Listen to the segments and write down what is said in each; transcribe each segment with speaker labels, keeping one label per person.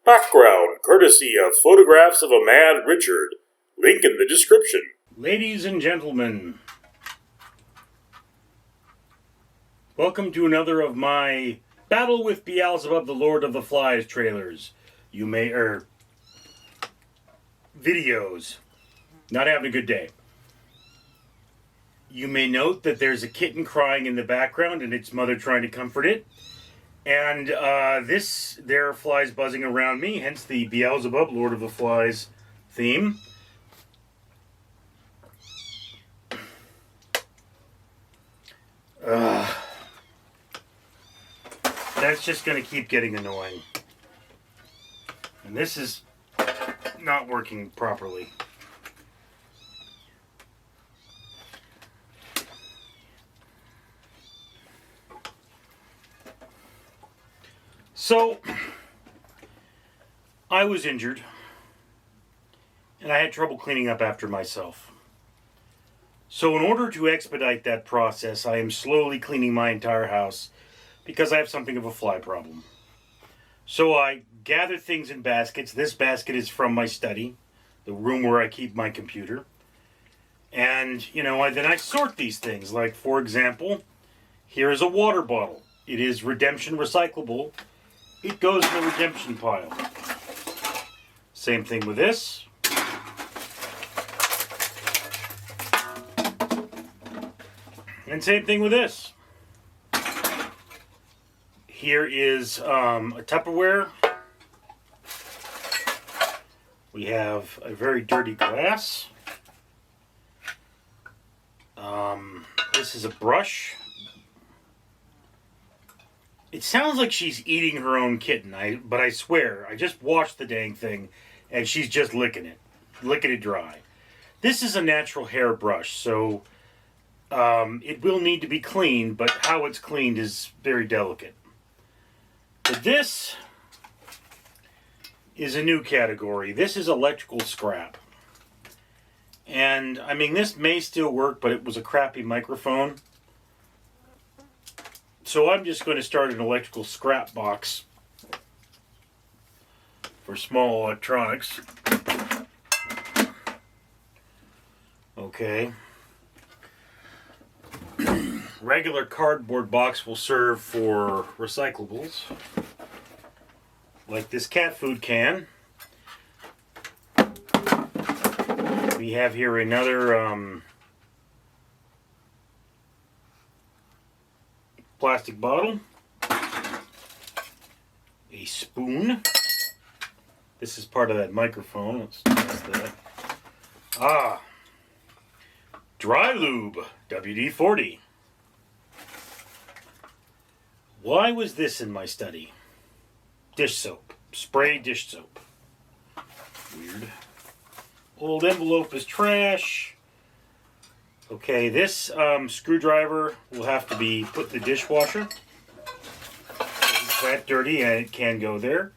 Speaker 1: Background courtesy of Photographs of a Mad Richard. Link in the description.
Speaker 2: Ladies and gentlemen, welcome to another of my Battle with Beelzebub, the Lord of the Flies trailers. Videos. Not having a good day. You may note that there's a kitten crying in the background and its mother trying to comfort it. And there are flies buzzing around me, hence the Beelzebub, Lord of the Flies theme. That's just going to keep getting annoying. And this is not working properly. So, I was injured, and I had trouble cleaning up after myself. So in order to expedite that process, I am slowly cleaning my entire house because I have something of a fly problem. So I gather things in baskets. This basket is from my study, the room where I keep my computer. And, then I sort these things. Like, for example, here is a water bottle. It is redemption recyclable. It goes in the redemption pile. Same thing with this. And same thing with this. Here is a Tupperware. We have a very dirty glass. This is a brush. It sounds like she's eating her own kitten, but I swear, I just washed the dang thing, and she's just licking it dry. This is a natural hair brush, so it will need to be cleaned, but how it's cleaned is very delicate. But this is a new category. This is electrical scrap. And, this may still work, but it was a crappy microphone. So I'm just going to start an electrical scrap box for small electronics. Okay. Regular cardboard box will serve for recyclables, like this cat food can. We have here another plastic bottle, a spoon. This is part of that microphone. Let's test that. Dry lube, WD-40. Why was this in my study? Dish soap. Spray dish soap. Weird. Old envelope is trash. Okay, this screwdriver will have to be put in the dishwasher. It's that dirty and it can go there.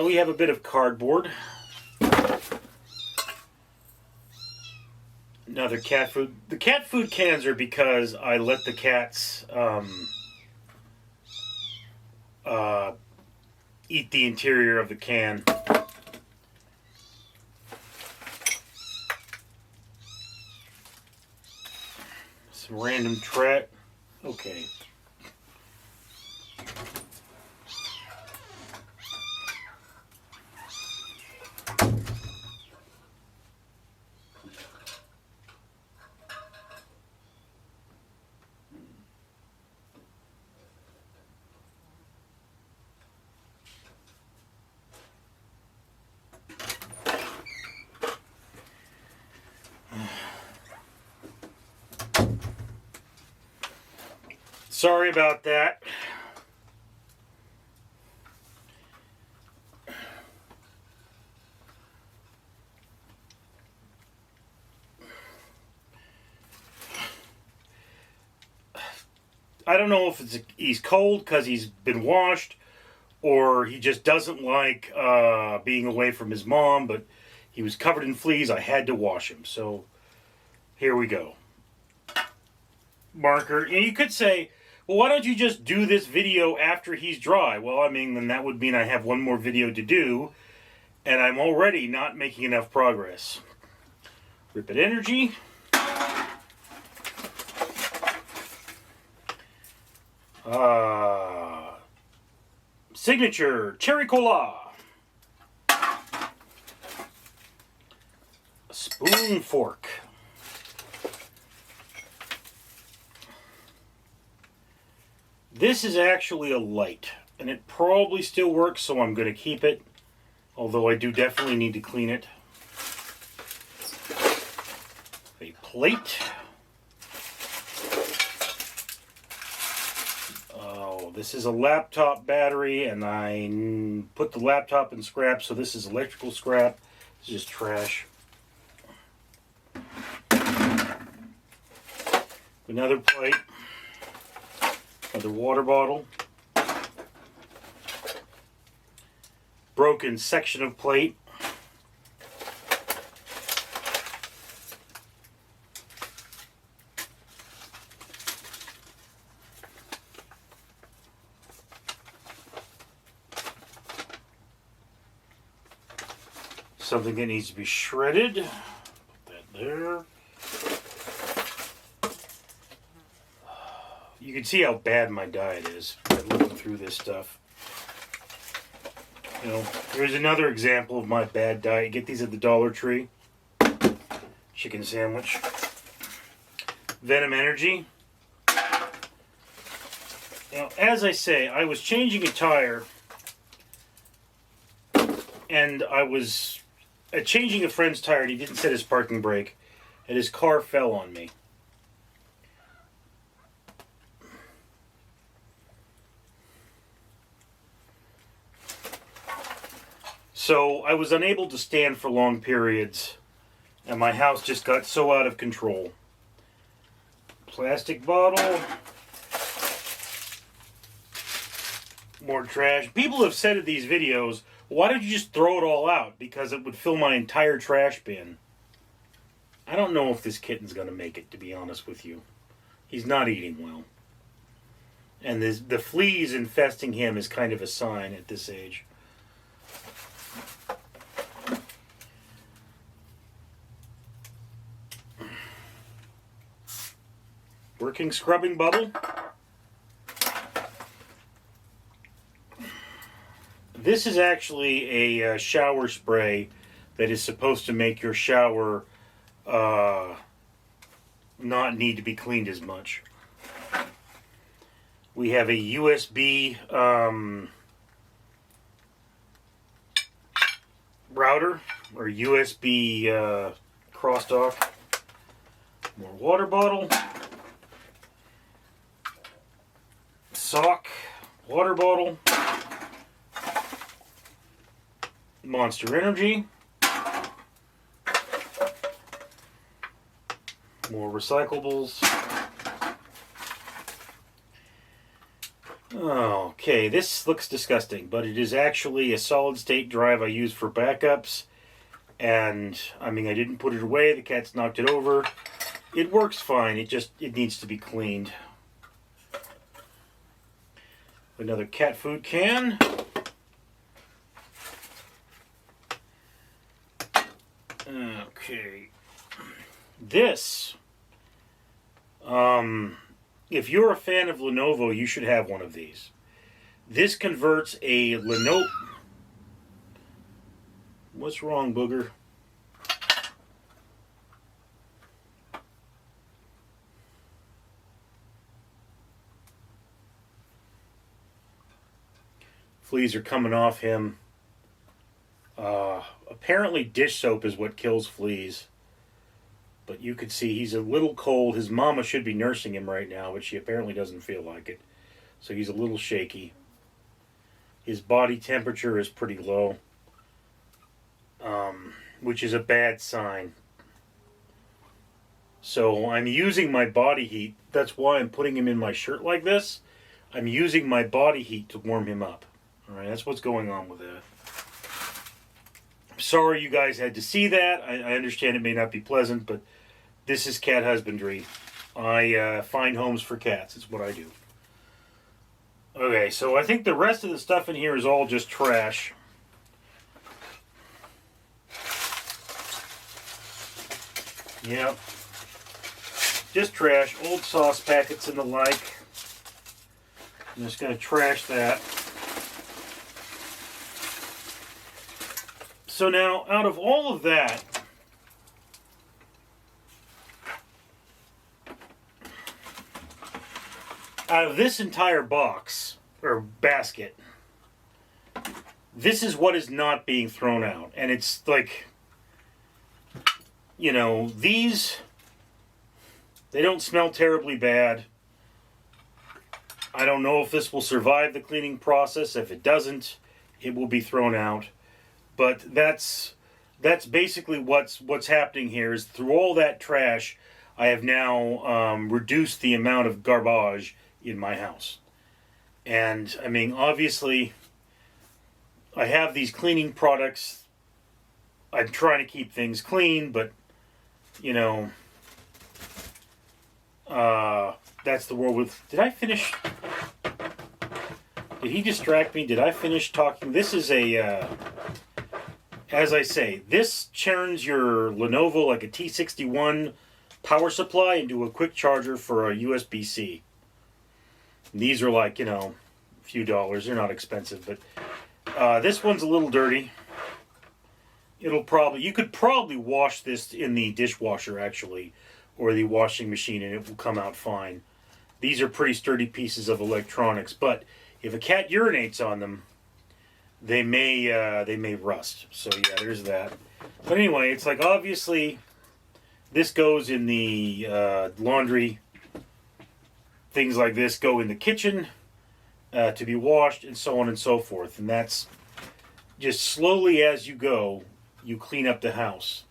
Speaker 2: We have a bit of cardboard. Another cat food. The cat food cans are because I let the cats eat the interior of the can. Some random tret. Okay. Sorry about that. I don't know if he's cold because he's been washed, or he just doesn't like being away from his mom, but he was covered in fleas. I had to wash him. So here we go. Marker. And you could say, well, why don't you just do this video after he's dry? Well, I mean, then that would mean I have one more video to do, and I'm already not making enough progress. Rip it energy. Signature cherry cola. A spoon fork. This is actually a light, and it probably still works, so I'm going to keep it, although I do definitely need to clean it. A plate. Oh, this is a laptop battery, and I put the laptop in scrap, so this is electrical scrap. This is just trash. Another plate. Another water bottle. Broken section of plate. Something that needs to be shredded. Put that there. You can see how bad my diet is by looking through this stuff. You know, here's another example of my bad diet. Get these at the Dollar Tree. Chicken sandwich. Venom Energy. Now, as I say, I was changing a tire, and I was changing a friend's tire, and he didn't set his parking brake, and his car fell on me. So I was unable to stand for long periods, and my house just got so out of control. Plastic bottle. More trash. People have said in these videos, why don't you just throw it all out? Because it would fill my entire trash bin. I don't know if this kitten's going to make it, to be honest with you. He's not eating well. And the fleas infesting him is kind of a sign at this age. Working scrubbing bubble. This is actually a shower spray that is supposed to make your shower not need to be cleaned as much. We have a USB router or USB crosstalk. More water bottle. Sock. Water bottle. Monster Energy. More recyclables. Okay, this looks disgusting, but it is actually a solid state drive I use for backups. And, I mean, I didn't put it away. The cat's knocked it over. It works fine. It needs to be cleaned. Another cat food can. Okay. This, if you're a fan of Lenovo, you should have one of these. This converts a Lenovo... What's wrong, Booger? Fleas are coming off him. Apparently dish soap is what kills fleas. But you could see he's a little cold. His mama should be nursing him right now, but she apparently doesn't feel like it. So he's a little shaky. His body temperature is pretty low, which is a bad sign. So I'm using my body heat. That's why I'm putting him in my shirt like this. I'm using my body heat to warm him up. Alright, that's what's going on with that. Sorry you guys had to see that. I understand it may not be pleasant, but this is cat husbandry. I find homes for cats. It's what I do. Okay, so I think the rest of the stuff in here is all just trash. Yep. Just trash, old sauce packets and the like. I'm just going to trash that. So now, out of all of that, out of this entire box, or basket, this is what is not being thrown out. And it's like, you know, these, they don't smell terribly bad. I don't know if this will survive the cleaning process. If it doesn't, it will be thrown out. But that's basically what's happening here. Is through all that trash, I have now reduced the amount of garbage in my house. And I mean, obviously, I have these cleaning products. I'm trying to keep things clean, but you know, that's the world with. Did I finish? Did he distract me? Did I finish talking? This is a, as I say, this churns your Lenovo like a T61 power supply into a quick charger for a USB-C. These are like, you know, a few dollars. They're not expensive, but this one's a little dirty. You could probably wash this in the dishwasher actually, or the washing machine, and it will come out fine. These are pretty sturdy pieces of electronics, but if a cat urinates on them, they may rust. So yeah, there's that. But anyway, it's like obviously this goes in the laundry. Things like this go in the kitchen to be washed, and so on and so forth. And that's just slowly as you go, you clean up the house.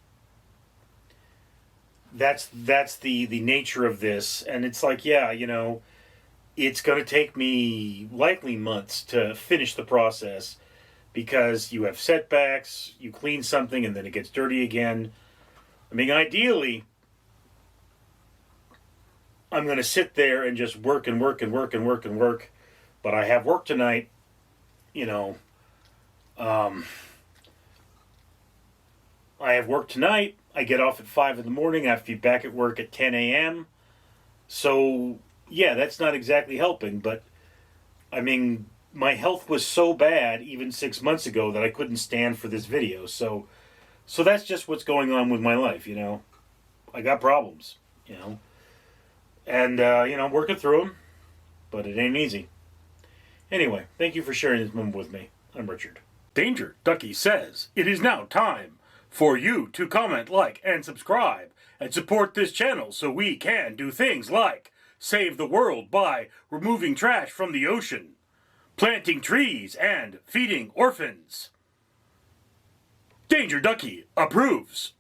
Speaker 2: That's the nature of this. And it's like, yeah, you know, it's going to take me likely months to finish the process because you have setbacks, you clean something, and then it gets dirty again. I mean, ideally, I'm going to sit there and just work and work and work and work and work. But I have work tonight, you know. I have work tonight. I get off at 5 in the morning. I have to be back at work at 10 a.m. So, yeah, that's not exactly helping. But, I mean, my health was so bad even 6 months ago that I couldn't stand for this video. So that's just what's going on with my life, you know. I got problems, you know. And, you know, I'm working through them. But it ain't easy. Anyway, thank you for sharing this moment with me. I'm Richard. Danger Ducky says it is now time for you to comment, like, and subscribe, and support this channel so we can do things like save the world by removing trash from the ocean, planting trees, and feeding orphans. Danger Ducky approves.